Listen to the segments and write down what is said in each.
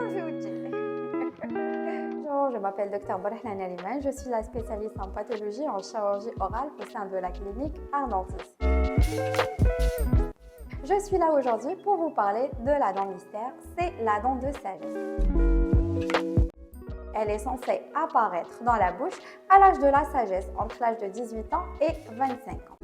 Bonjour, je m'appelle Dr Borahlan Nariman, je suis la spécialiste en pathologie et en chirurgie orale au sein de la clinique Ardentis. Je suis là aujourd'hui pour vous parler de la dent mystère, c'est la dent de sagesse. Elle est censée apparaître dans la bouche à l'âge de la sagesse, entre l'âge de 18 ans et 25 ans.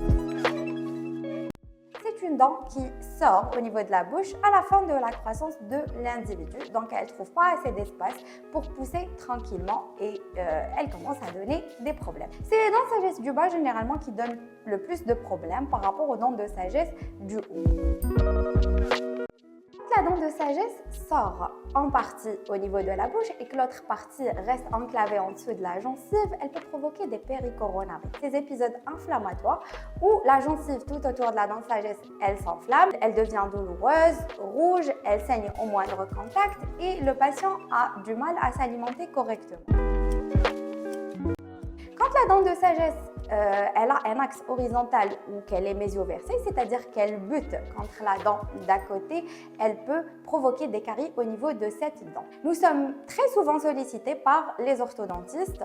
C'est une dent qui sort au niveau de la bouche à la fin de la croissance de l'individu. Donc, elle ne trouve pas assez d'espace pour pousser tranquillement et elle commence à donner des problèmes. C'est les dents de sagesse du bas généralement qui donnent le plus de problèmes par rapport aux dents de sagesse du haut. La dent de sagesse sort en partie au niveau de la bouche et que l'autre partie reste enclavée en dessous de la gencive, elle peut provoquer des péricoronarites, ces épisodes inflammatoires où la gencive tout autour de la dent de sagesse, elle s'enflamme, elle devient douloureuse, rouge, elle saigne au moindre contact et le patient a du mal à s'alimenter correctement. Quand la dent de sagesse elle a un axe horizontal ou qu'elle est mésioversée, c'est-à-dire qu'elle bute contre la dent d'à côté, elle peut provoquer des caries au niveau de cette dent. Nous sommes très souvent sollicités par les orthodontistes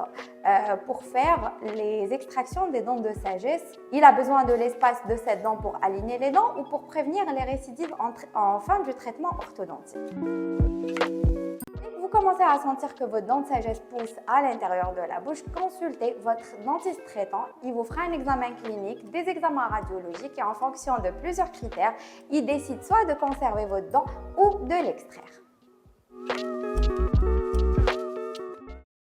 pour faire les extractions des dents de sagesse. Il a besoin de l'espace de cette dent pour aligner les dents ou pour prévenir les récidives en fin du traitement orthodontique. Vous commencez à sentir que votre dent de sagesse pousse à l'intérieur de la bouche, consultez votre dentiste traitant. Il vous fera un examen clinique, des examens radiologiques et en fonction de plusieurs critères, il décide soit de conserver votre dent ou de l'extraire.